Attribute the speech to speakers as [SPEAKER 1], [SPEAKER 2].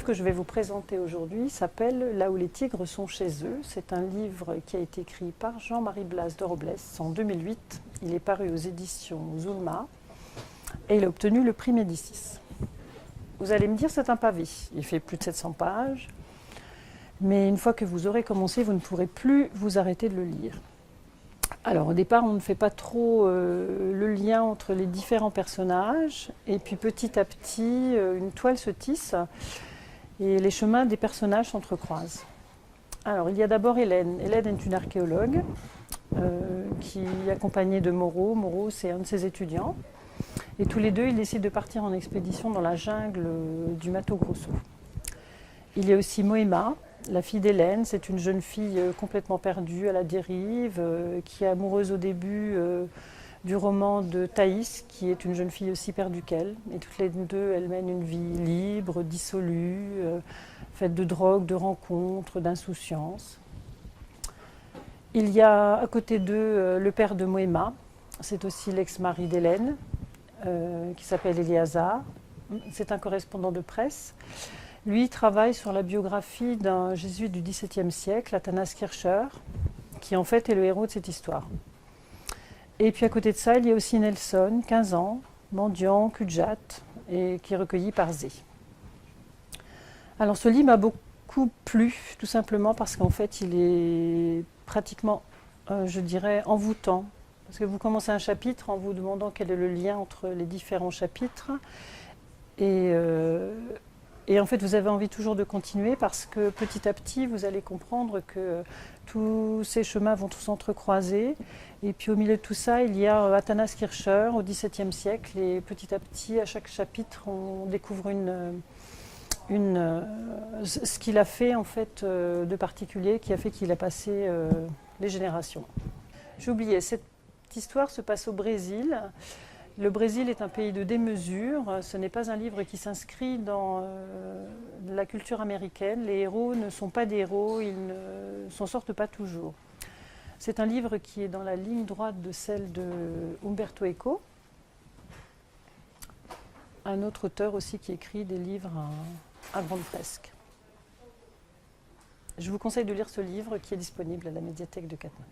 [SPEAKER 1] que je vais vous présenter aujourd'hui s'appelle « Là où les tigres sont chez eux ». C'est un livre qui a été écrit par Jean-Marie Blas de Robles en 2008. Il est paru aux éditions Zulma et il a obtenu le prix Médicis. Vous allez me dire, c'est un pavé. Il fait plus de 700 pages. Mais une fois que vous aurez commencé, vous ne pourrez plus vous arrêter de le lire. Alors au départ, on ne fait pas trop le lien entre les différents personnages. Et puis petit à petit, une toile se tisse et les chemins des personnages s'entrecroisent. Alors il y a d'abord Hélène. Hélène est une archéologue qui est accompagnée de Moreau. Moreau, c'est un de ses étudiants. Et tous les deux, ils décident de partir en expédition dans la jungle du Mato Grosso. Il y a aussi Moema, la fille d'Hélène. C'est une jeune fille complètement perdue, à la dérive, qui est amoureuse au début du roman de Thaïs, qui est une jeune fille aussi perdue qu'elle. Et toutes les deux, elles mènent une vie libre, dissolue, faite de drogue, de rencontres, d'insouciance. Il y a à côté d'eux le père de Moema. C'est aussi l'ex-mari d'Hélène, qui s'appelle Eliazar. C'est un correspondant de presse. Lui travaille sur la biographie d'un jésuite du XVIIe siècle, Athanas Kircher, qui en fait est le héros de cette histoire. Et puis à côté de ça, il y a aussi Nelson, 15 ans, mendiant, cul-de-jatte, et qui est recueilli par Zé. Alors ce livre m'a beaucoup plu, tout simplement parce qu'en fait il est pratiquement, je dirais, envoûtant. Parce que vous commencez un chapitre en vous demandant quel est le lien entre les différents chapitres. Et en fait, vous avez envie toujours de continuer parce que petit à petit, vous allez comprendre que tous ces chemins vont tous s'entrecroiser. Et puis au milieu de tout ça, il y a Athanas Kircher au XVIIe siècle. Et petit à petit, à chaque chapitre, on découvre ce qu'il a fait en fait de particulier, qui a fait qu'il a passé les générations. J'ai oublié, cette histoire se passe au Brésil. Le Brésil est un pays de démesure. Ce n'est pas un livre qui s'inscrit dans la culture américaine. Les héros ne sont pas des héros, ils ne s'en sortent pas toujours. C'est un livre qui est dans la ligne droite de celle de Umberto Eco, un autre auteur aussi qui écrit des livres à grande fresque. Je vous conseille de lire ce livre qui est disponible à la médiathèque de Cattenom.